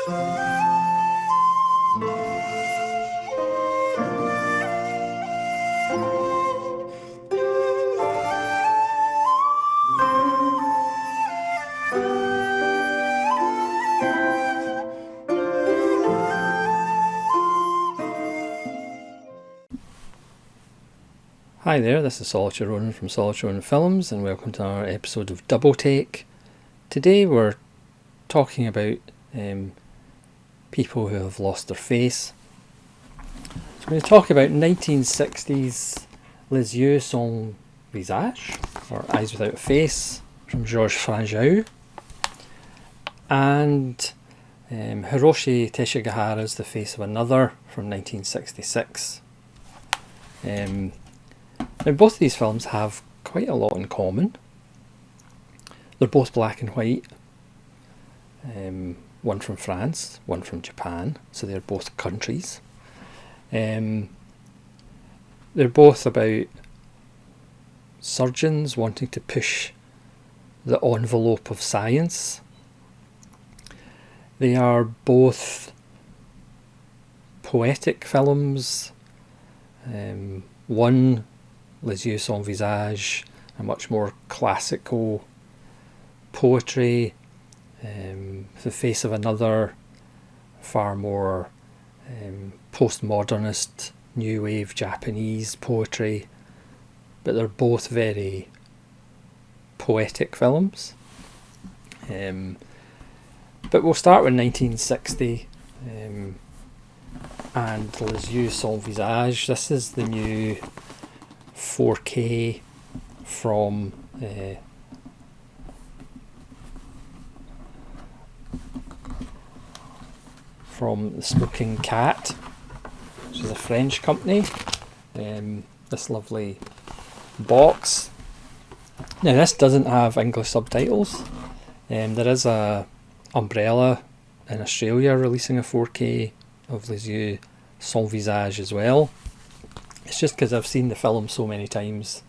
Hi there, this is Solitary Ronan from Solitary Ronan Films, and welcome to our episode of Double Take. Today we're talking about people who have lost their face. So we're going to talk about 1960s Les Yeux sans Visage, or Eyes Without a Face, from Georges Franjau, and Hiroshi Teshigahara's The Face of Another from 1966. Now, both of these films have quite a lot in common. They're both black and white. One from France, one from Japan, so they're both countries. They're both about surgeons wanting to push the envelope of science. They are both poetic films. One, Les Yeux sans Visage, a much more classical poetry. The Face of Another, far more postmodernist, new wave Japanese poetry. But they're both very poetic films. But we'll start with 1960 and Les Yeux sans Visage. This is the new 4K from The Smoking Cat, which is a French company. This lovely box. Now this doesn't have English subtitles. There is a Umbrella in Australia releasing a 4K of Les Yeux sans Visage as well. It's just because I've seen the film so many times,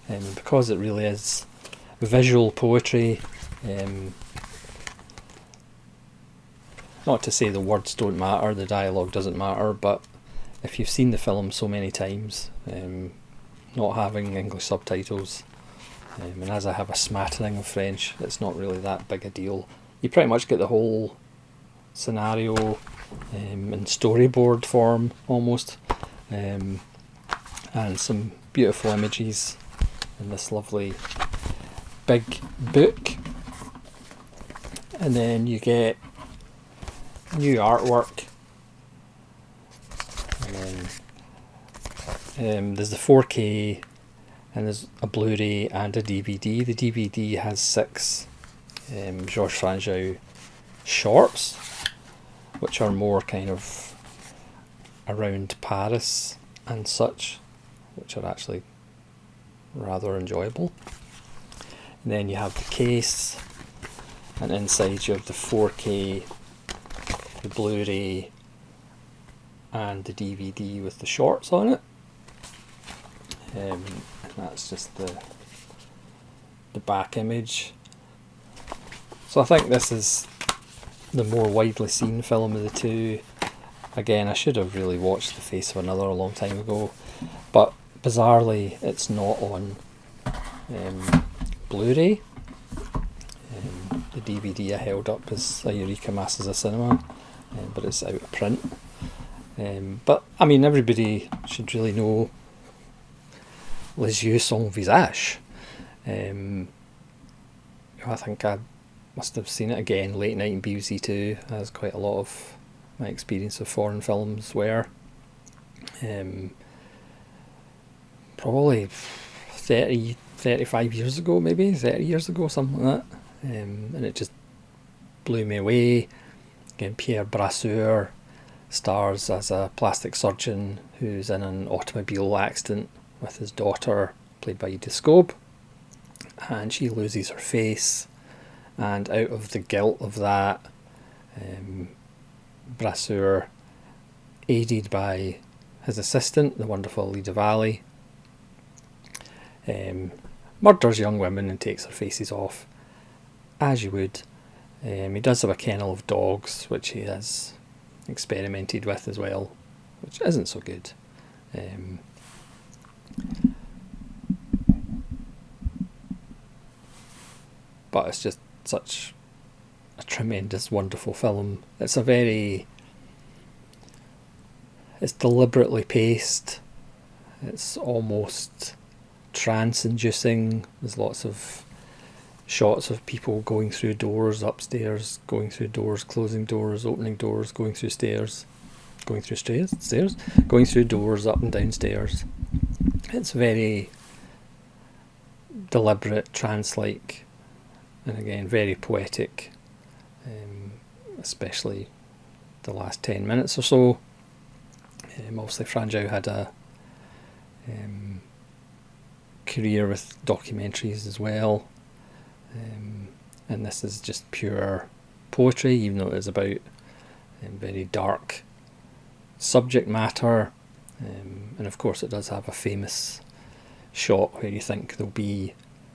and because it really is visual poetry. Not to say the words don't matter, the dialogue doesn't matter, but if you've seen the film so many times, not having English subtitles, and as I have a smattering of French, it's not really that big a deal. You pretty much get the whole scenario in storyboard form almost. And some beautiful images in this lovely big book. And then you get new artwork. And then there's the 4K, and there's a Blu-ray and a DVD. The DVD has 6 Georges Franjau shorts, which are more kind of around Paris and such, which are actually rather enjoyable. And then you have the case, and inside you have the 4K, the Blu-ray, and the DVD with the shorts on it. And that's just the back image. So I think this is the more widely seen film of the two. Again, I should have really watched The Face of Another a long time ago, but bizarrely it's not on Blu-ray. The DVD I held up is a Eureka Masters of Cinema, but it's out of print. But I mean, everybody should really know Les Yeux sans Visage. I think I must have seen it again late night in BBC Two, as quite a lot of my experience of foreign films were. Probably 35 years ago, maybe 30 years ago, something like that. And it just blew me away. Again, Pierre Brasseur stars as a plastic surgeon who's in an automobile accident with his daughter, played by Edith Scobe, and she loses her face, and out of the guilt of that, Brasseur, aided by his assistant, the wonderful Lida Valley, murders young women and takes their faces off, as you would. He does have a kennel of dogs, which he has experimented with as well, which isn't so good. But it's just such a tremendous, wonderful film. It's deliberately paced. It's almost trance-inducing. There's lots of shots of people going through doors upstairs, going through doors, closing doors, opening doors, going through stairs, going through doors, up and down stairs. It's very deliberate, trance-like, and again very poetic, especially the last 10 minutes or so. Obviously Franjow had a career with documentaries as well, and this is just pure poetry, even though it is about very dark subject matter, and of course it does have a famous shot where you think there'll be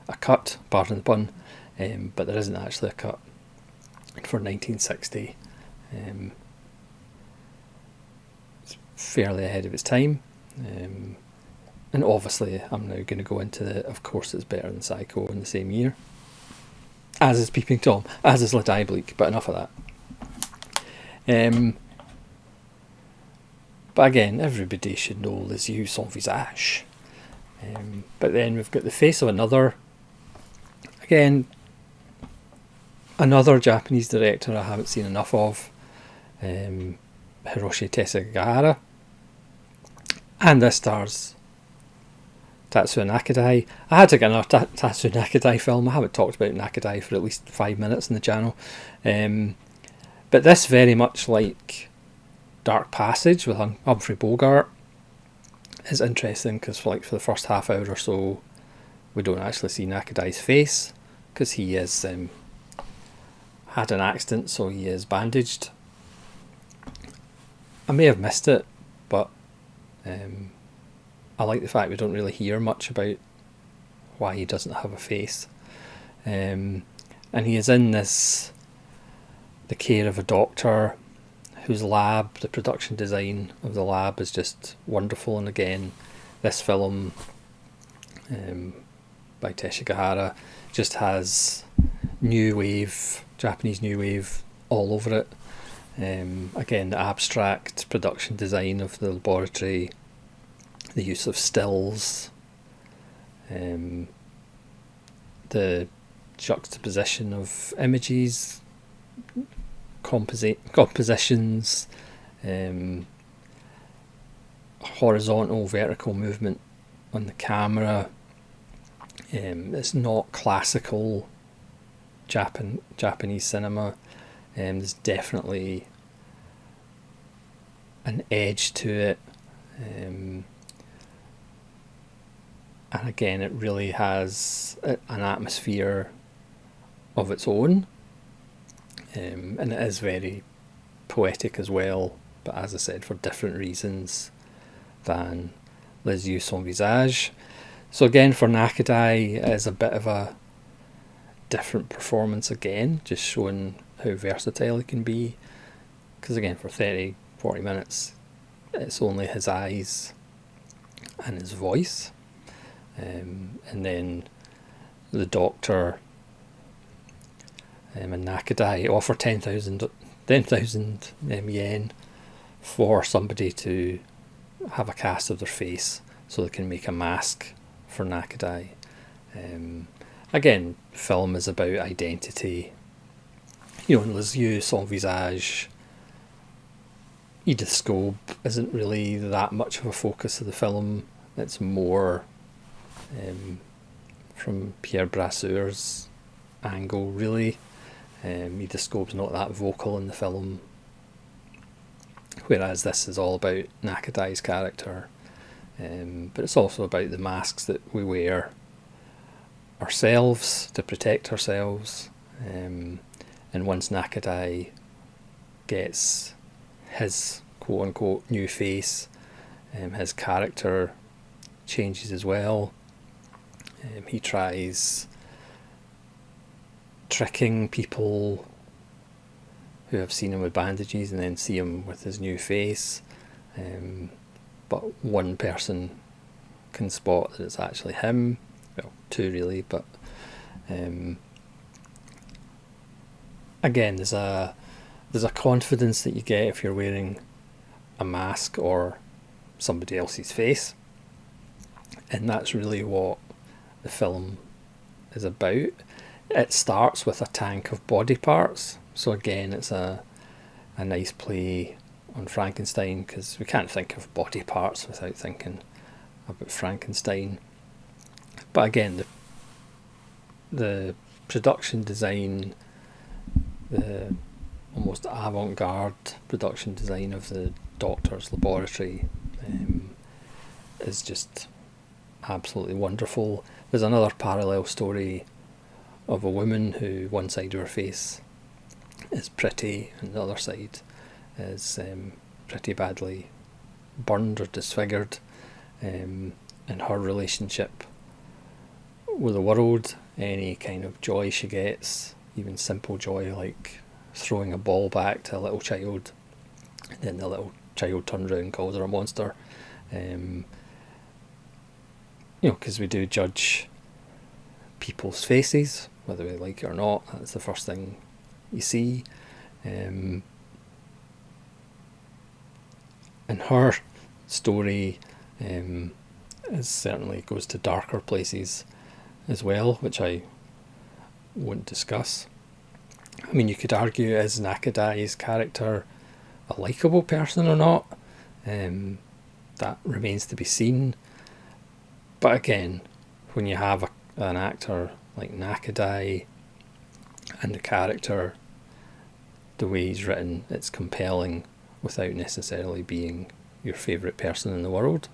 a cut, pardon the pun, but there isn't actually a cut for 1960. It's fairly ahead of its time, and obviously I'm now going to go into of course it's better than Psycho in the same year, as is Peeping Tom, as is Let Die Bleak, but enough of that. But again, everybody should know Les Yeux, Son Visage. But then we've got The Face of Another. Again, another Japanese director I haven't seen enough of, Hiroshi Tesagahara. And this stars Tatsuya Nakadai. I had to get another Tatsuya Nakadai film. I haven't talked about Nakadai for at least 5 minutes in the channel. But this, very much like Dark Passage with Humphrey Bogart, is interesting because for the first half hour or so we don't actually see Nakadai's face, because he is had an accident, so he is bandaged. I may have missed it, but I like the fact we don't really hear much about why he doesn't have a face. And he is in the care of a doctor whose lab, the production design of the lab is just wonderful. And again, this film by Teshigahara just has Japanese new wave all over it. Again, the abstract production design of the laboratory, the use of stills, the juxtaposition of images, compositions, horizontal, vertical movement on the camera. It's not classical Japanese cinema. There's definitely an edge to it, and again it really has an atmosphere of its own, and it is very poetic as well, but as I said, for different reasons than Les Yeux, Son Visage. So again, for Nakadai, it is a bit of a different performance again, just showing how versatile he can be, because again, for 30-40 minutes it's only his eyes and his voice, and then the doctor and Nakadai offer 10,000 yen for somebody to have a cast of their face so they can make a mask for Nakadai. Again, film is about identity. In Les Yeux, Son Visage, Edith Scobe isn't really that much of a focus of the film. It's more from Pierre Brasseur's angle, really. Edith Scobe's not that vocal in the film, whereas this is all about Nakadai's character. But it's also about the masks that we wear ourselves to protect ourselves. And once Nakadai gets his quote-unquote new face, his character changes as well. He tries tricking people who have seen him with bandages and then see him with his new face. But one person can spot that it's actually him. Well, two really, but again, there's a confidence that you get if you're wearing a mask or somebody else's face, and that's really what the film is about. It starts with a tank of body parts, so again it's a nice play on Frankenstein, because we can't think of body parts without thinking about Frankenstein. But again, the production design, the almost avant-garde production design of the doctor's laboratory is just absolutely wonderful. There's another parallel story of a woman who one side of her face is pretty and the other side is pretty badly burned or disfigured, and her relationship with the world, any kind of joy she gets, even simple joy like throwing a ball back to a little child, and then the little child turns around and calls her a monster. Because we do judge people's faces, whether we like it or not. That's the first thing you see. And her story certainly goes to darker places as well, which I won't discuss. I mean, you could argue, is Nakadai's character a likeable person or not? That remains to be seen. But again, when you have an actor like Nakadai and the character, the way he's written, it's compelling without necessarily being your favourite person in the world.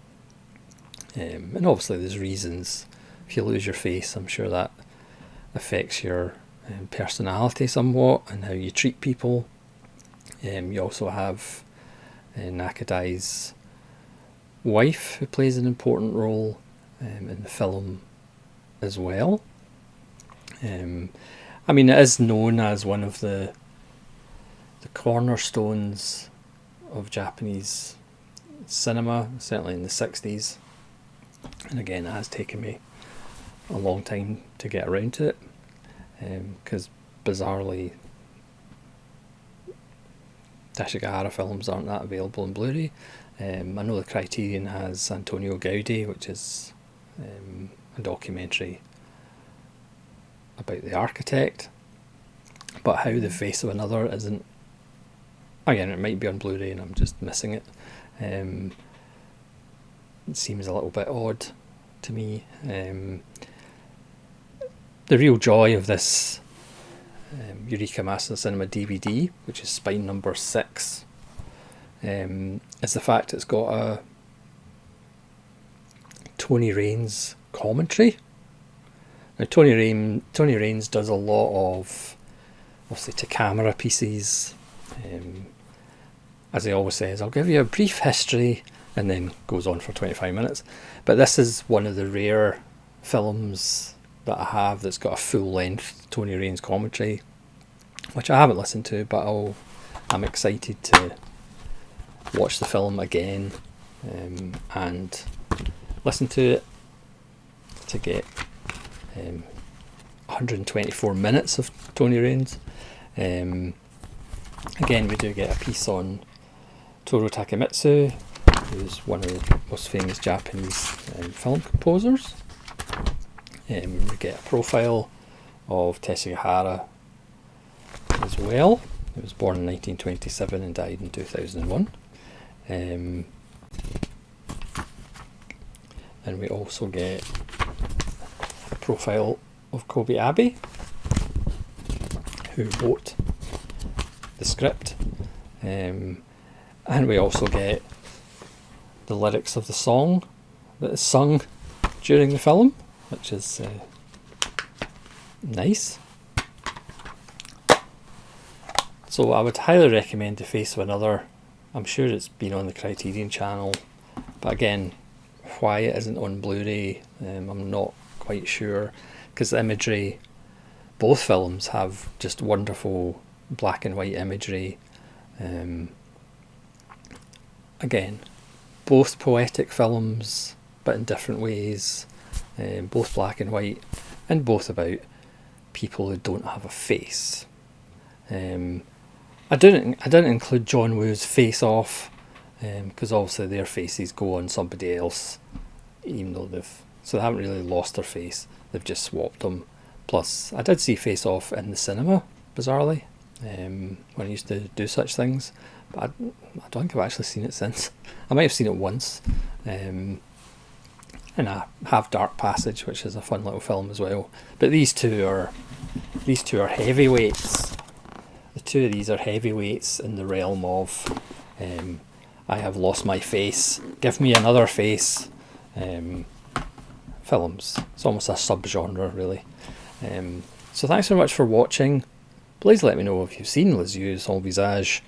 And obviously there's reasons. If you lose your face, I'm sure that affects your personality somewhat and how you treat people. You also have Nakadai's wife, who plays an important role in the film as well. I mean, it is known as one of the cornerstones of Japanese cinema, certainly in the 60s. And again, it has taken me a long time to get around to it, because bizarrely Tashigahara films aren't that available in Blu-ray. I know the Criterion has Antonio Gaudi, which is a documentary about the architect, but How the Face of Another isn't. Again, it might be on Blu-ray and I'm just missing it. It seems a little bit odd to me. The real joy of this Eureka Master Cinema DVD, which is spine number 6, is the fact it's got a Tony Raines commentary. Now, Tony Raines does a lot of, obviously, to camera pieces. As he always says, I'll give you a brief history, and then goes on for 25 minutes. But this is one of the rare films that I have that's got a full-length Tony Raines commentary, which I haven't listened to, but I'm excited to watch the film again and listen to it to get 124 minutes of Tony Raines. Again, we do get a piece on Toru Takemitsu, who's one of the most famous Japanese film composers. We get a profile of Teshigahara as well. He was born in 1927 and died in 2001. And we also get a profile of Kobe Abe, who wrote the script. And we also get the lyrics of the song that is sung during the film, which is nice. So I would highly recommend The Face of Another. I'm sure it's been on the Criterion channel, but again, why it isn't on Blu-ray, I'm not quite sure, because the imagery, both films have just wonderful black and white imagery. Again, both poetic films, but in different ways. Both black and white, and both about people who don't have a face. I didn't include John Woo's Face Off, because obviously their faces go on somebody else, even though they haven't really lost their face, they've just swapped them. Plus, I did see Face Off in the cinema, bizarrely, when I used to do such things, but I don't think I've actually seen it since. I might have seen it once. And I have Dark Passage, which is a fun little film as well. But these two are heavyweights. The two of these are heavyweights in the realm of I have lost my face, give me another face. Films. It's almost a subgenre, really. So thanks very much for watching. Please let me know if you've seen Les Yeux, Visage,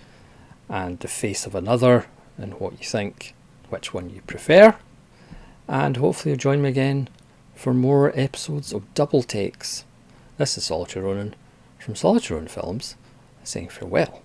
and The Face of Another, and what you think, which one you prefer. And hopefully you'll join me again for more episodes of Double Takes. This is Solitary Ronin from Solitary Ronin Films, saying farewell.